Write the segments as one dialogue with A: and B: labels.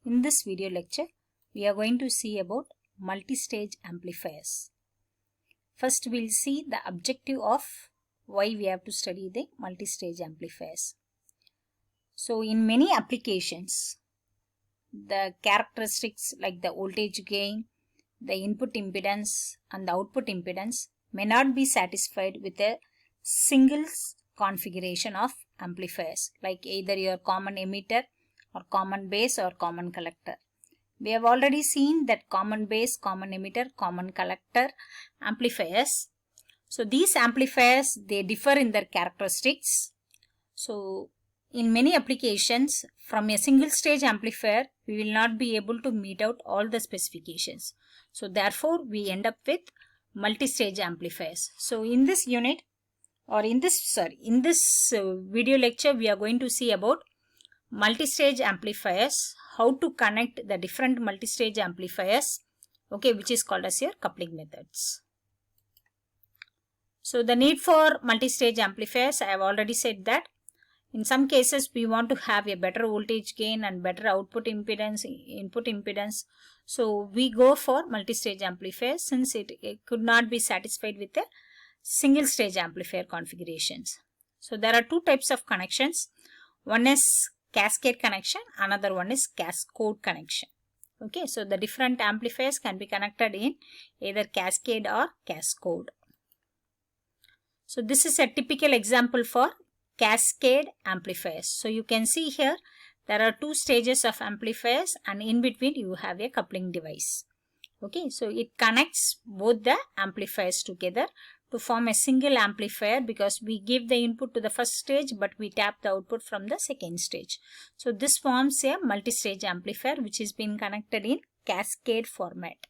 A: In this video lecture, we are going to see about multi-stage amplifiers. First, we'll see the objective of why we have to study the multi-stage amplifiers. So, in many applications, the characteristics like the voltage gain, the input impedance and the output impedance may not be satisfied with a single configuration of amplifiers, like either your common emitter or common base or common collector. We have already seen that common base, common emitter, common collector amplifiers. So these amplifiers, they differ in their characteristics. So in many applications, from a single stage amplifier, we will not be able to meet out all the specifications. So therefore, we end up with multi-stage amplifiers. So in this unit or in this video lecture, we are going to see about multi-stage amplifiers, how to connect the different multi-stage amplifiers, okay, which is called as your coupling methods. So the need for multi-stage amplifiers, I have already said that in some cases we want to have a better voltage gain and better output impedance, input impedance. So we go for multi-stage amplifiers since it could not be satisfied with a single stage amplifier configurations. So there are two types of connections. One is cascade connection, another one is cascode connection. Okay, so the different amplifiers can be connected in either cascade or cascode. So this is a typical example for cascade amplifiers. So you can see here there are two stages of amplifiers and in between you have a coupling device. Okay, so it connects both the amplifiers together to form a single amplifier because we give the input to the first stage but we tap the output from the second stage. So this forms a multi-stage amplifier which is being connected in cascade format.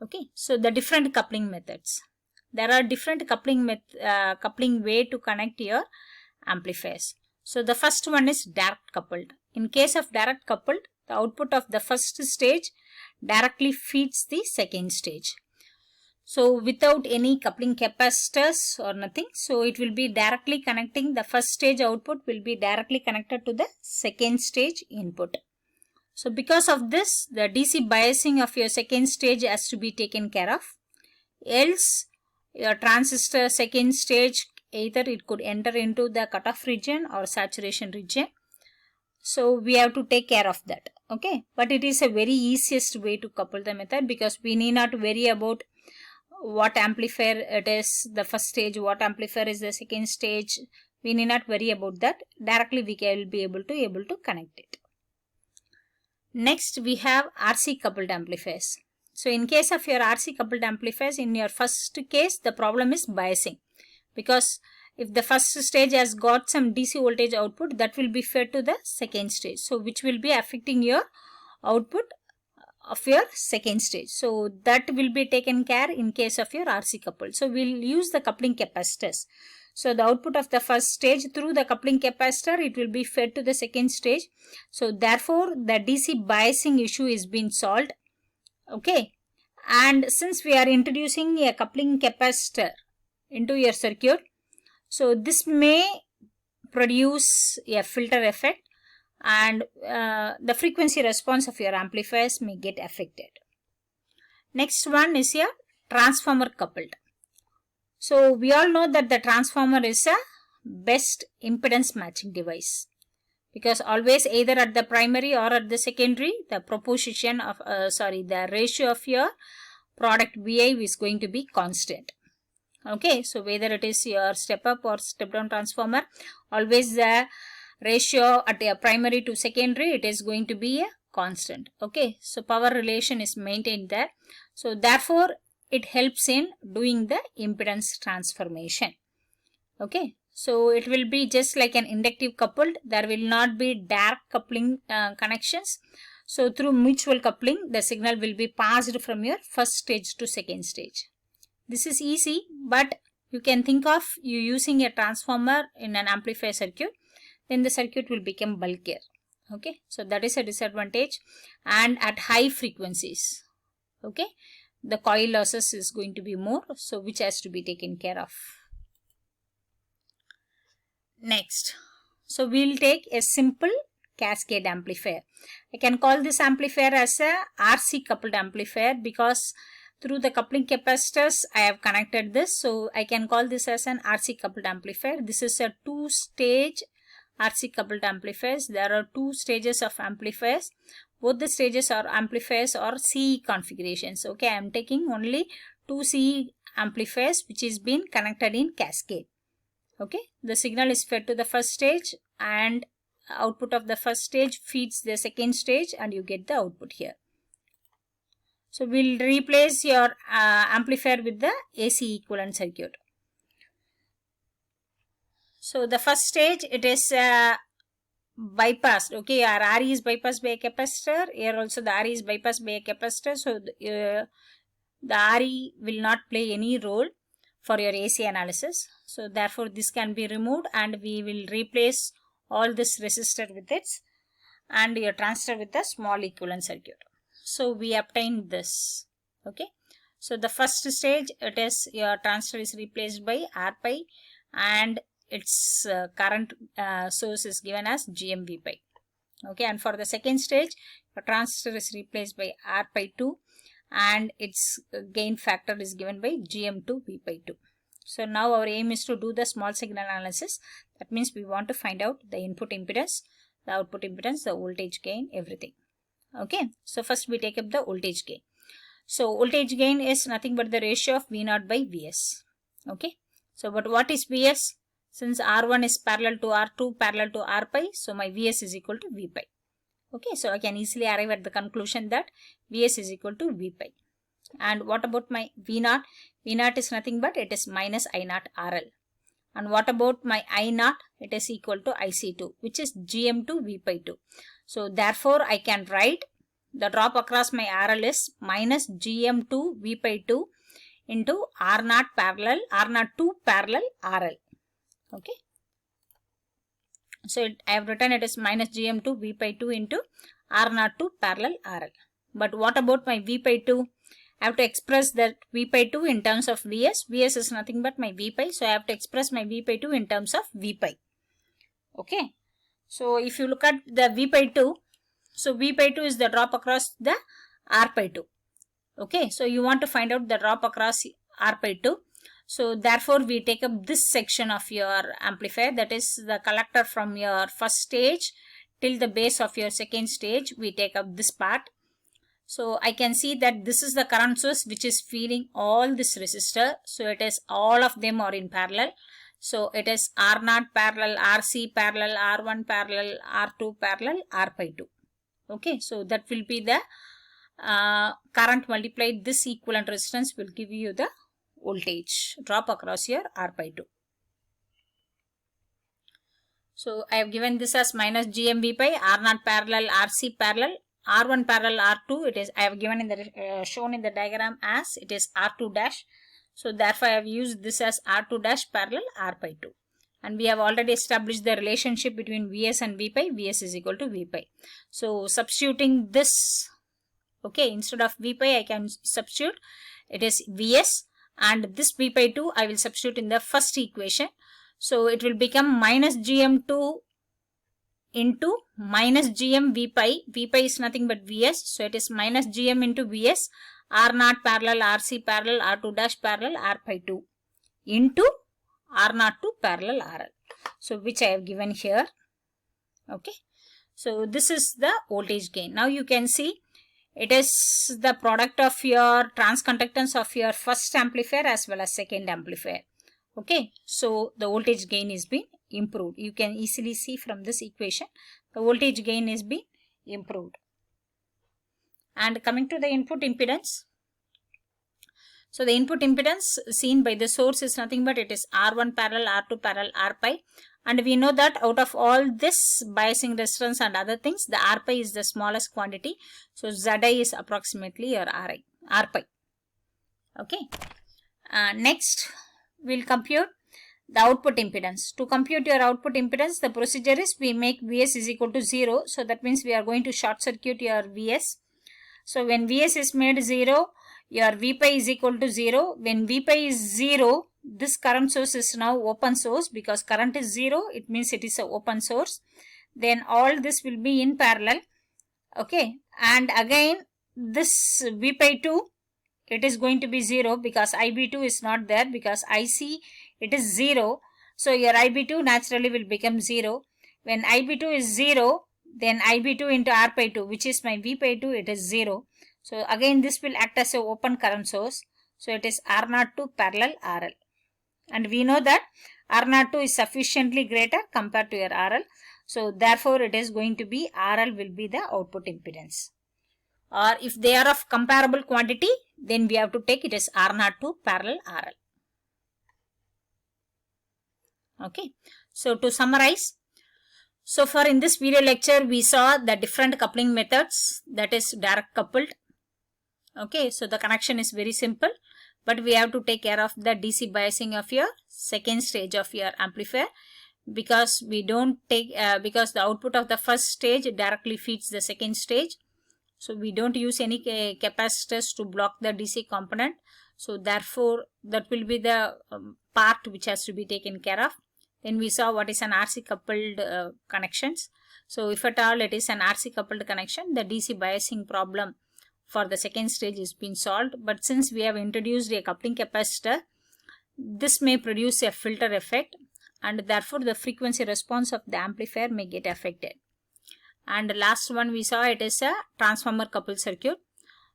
A: Okay, so the different coupling methods. There are different coupling way to connect your amplifiers. So the first one is direct coupled. In case of direct coupled, the output of the first stage directly feeds the second stage. So without any coupling capacitors or nothing, so it will be directly connecting the first stage output will be directly connected to the second stage input. So because of this, the DC biasing of your second stage has to be taken care of. Else your transistor second stage, either it could enter into the cutoff region or saturation region. So we have to take care of that. Okay, but it is a very easiest way to couple the method because we need not worry about what amplifier it is the first stage, what amplifier is the second stage. We need not worry about that. Directly we will be able to connect it. Next we have RC coupled amplifiers. So in case of your RC coupled amplifiers, in your first case the problem is biasing, because if the first stage has got some DC voltage output, that will be fed to the second stage, so which will be affecting your output of your second stage. So that will be taken care in case of your RC coupled. So we'll use the coupling capacitors. So the output of the first stage through the coupling capacitor, it will be fed to the second stage. So therefore the DC biasing issue is being solved. Okay, and since we are introducing a coupling capacitor into your circuit, so this may produce a filter effect and the frequency response of your amplifiers may get affected. Next one is your transformer coupled. So we all know that the transformer is a best impedance matching device, because always either at the primary or at the secondary, the proportion of the ratio of your product VI is going to be constant. Okay, so whether it is your step up or step down transformer, always the ratio at a primary to secondary, it is going to be a constant. Okay, so power relation is maintained there. So therefore it helps in doing the impedance transformation. Okay, so it will be just like an inductive coupled. There will not be direct coupling connections. So through mutual coupling, the signal will be passed from your first stage to second stage. This is easy, but you can think of you using a transformer in an amplifier circuit, then the circuit will become bulkier. Okay, so that is a disadvantage, and at high frequencies, okay, the coil losses is going to be more, so which has to be taken care of. Next, so we'll take a simple cascade amplifier. I can call this amplifier as a RC coupled amplifier because through the coupling capacitors I have connected this, so I can call this as an RC coupled amplifier. This is a two-stage RC coupled amplifiers. There are two stages of amplifiers. Both the stages or amplifiers are CE configurations. Okay, I am taking only two CE amplifiers which is been connected in cascade. Okay, the signal is fed to the first stage and output of the first stage feeds the second stage and you get the output here. So we'll replace your amplifier with the AC equivalent circuit. So the first stage, it is bypassed. Okay, our RE is bypassed by a capacitor. Here also the RE is bypassed by a capacitor. So the RE will not play any role for your AC analysis. So therefore this can be removed and we will replace all this resistor with it and your transistor with the small equivalent circuit. So we obtain this. Okay, so the first stage, it is your transistor is replaced by R pi and its current source is given as GM-V pi. Okay, and for the second stage, your transistor is replaced by R pi 2 and its gain factor is given by GM2 V pi 2. So now our aim is to do the small signal analysis. That means we want to find out the input impedance, the output impedance, the voltage gain, everything. Okay, so first we take up the voltage gain. So voltage gain is nothing but the ratio of V0 by Vs. Okay, so but what is Vs? Since R1 is parallel to R2 parallel to R pi, so my Vs is equal to V pi. Okay, so I can easily arrive at the conclusion that Vs is equal to V pi. And what about my V0? V0 is nothing but it is minus I0 RL. And what about my I0? It is equal to IC2, which is GM2 V pi 2. So therefore I can write the drop across my RL is minus GM2 V pi 2 into R0 parallel, R02 parallel RL. Okay. So I have written it is minus GM2 V pi 2 into R02 parallel RL. But what about my V pi 2? I have to express that V pi 2 in terms of Vs. Vs is nothing but my V pi. So I have to express my V pi 2 in terms of V pi. Okay. So if you look at the V pi 2, so V pi 2 is the drop across the R pi 2. Okay. So you want to find out the drop across R pi 2. So therefore we take up this section of your amplifier, that is the collector from your first stage till the base of your second stage. We take up this part. So I can see that this is the current source which is feeding all this resistor. So it is all of them are in parallel. So it is R0 parallel, RC parallel, R1 parallel, R2 parallel, R pi 2. Okay, so that will be the current multiplied this equivalent resistance will give you the voltage drop across your R pi 2. So I have given this as minus GMV pi, R0 parallel, RC parallel, R1 parallel, R2. It is I have given in the shown in the diagram as it is R2 dash. So therefore I have used this as R2 dash parallel R pi 2. And we have already established the relationship between Vs and V pi. Vs is equal to V pi. So substituting this, okay, instead of V pi I can substitute it is Vs, and this V pi 2 I will substitute in the first equation. So it will become minus GM2 into minus GM V pi. V pi is nothing but Vs. So it is minus GM into Vs, R0 parallel, RC parallel, R2 dash parallel, R pi 2 into R02 parallel RL. So which I have given here. Okay. So this is the voltage gain. Now you can see it is the product of your transconductance of your first amplifier as well as second amplifier. Okay. So the voltage gain is being improved. You can easily see from this equation the voltage gain is being improved. And coming to the input impedance. So the input impedance seen by the source is nothing but it is R1 parallel, R2 parallel, R pi. And we know that out of all this biasing resistance and other things, the R pi is the smallest quantity. So Zi is approximately your R pi. Okay. Next, we'll compute the output impedance. To compute your output impedance, the procedure is we make Vs is equal to 0. So that means we are going to short circuit your Vs. So when Vs is made 0, your V pi is equal to 0. When V pi is 0, this current source is now open source because current is 0. It means it is an open source. then all this will be in parallel. Okay, and again this V/2, it is going to be 0 because IB2 is not there, because IC it is 0. So your IB2 naturally will become 0. When IB2 is 0, then IB2 into R/2, which is my V/2, it is 0. So again this will act as a open current source. So it is R02 parallel RL. And we know that R02 is sufficiently greater compared to your RL. So therefore it is going to be RL will be the output impedance. Or if they are of comparable quantity, then we have to take it as R02 parallel RL. Okay. So to summarize, so far in this video lecture we saw the different coupling methods, that is direct coupled. Okay. So the connection is very simple, but we have to take care of the DC biasing of your second stage of your amplifier, because we don't take because the output of the first stage directly feeds the second stage. So we don't use any capacitors to block the DC component. So therefore that will be the part which has to be taken care of. Then we saw what is an RC coupled connections. So if at all it is an RC coupled connection, the DC biasing problem for the second stage is being solved. But since we have introduced a coupling capacitor, this may produce a filter effect, and therefore the frequency response of the amplifier may get affected. And the last one we saw, it is a transformer coupled circuit.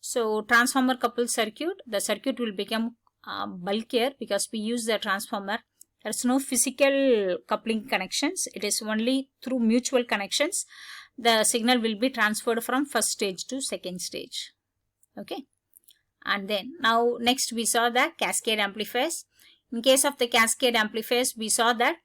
A: So transformer coupled circuit, the circuit will become bulkier because we use the transformer. There is no physical coupling connections. It is only through mutual connections the signal will be transferred from first stage to second stage. Okay. And then now next we saw the cascade amplifiers. In case of the cascade amplifiers, we saw that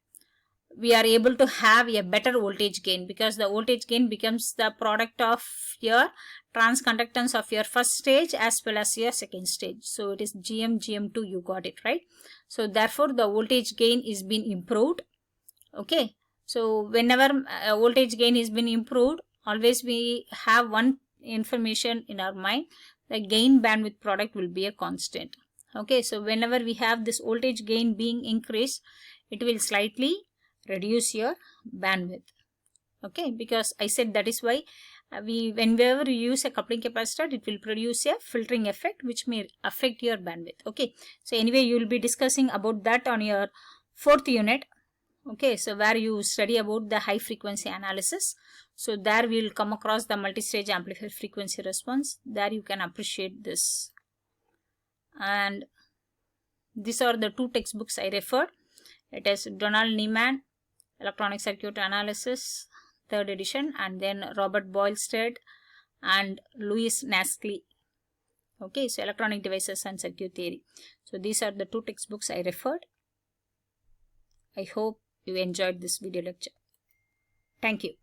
A: we are able to have a better voltage gain, because the voltage gain becomes the product of your transconductance of your first stage as well as your second stage. So it is GM2, you got it right. So therefore the voltage gain is being improved. Okay. So whenever voltage gain is being improved, always we have one information in our mind: the gain bandwidth product will be a constant. Okay. So whenever we have this voltage gain being increased, it will slightly reduce your bandwidth. Okay, because I said that is why whenever you use a coupling capacitor, it will produce a filtering effect which may affect your bandwidth. Okay, so anyway you will be discussing about that on your 4th unit. Okay, so where you study about the high frequency analysis. So there we will come across the multi-stage amplifier frequency response. There you can appreciate this. And these are the 2 textbooks I referred. It is Donald Niemann, Electronic Circuit Analysis, 3rd edition, and then Robert Boylsted and Louis Nascli. Okay, so Electronic Devices and Circuit Theory. So these are the 2 textbooks I referred. I hope you enjoyed this video lecture. Thank you.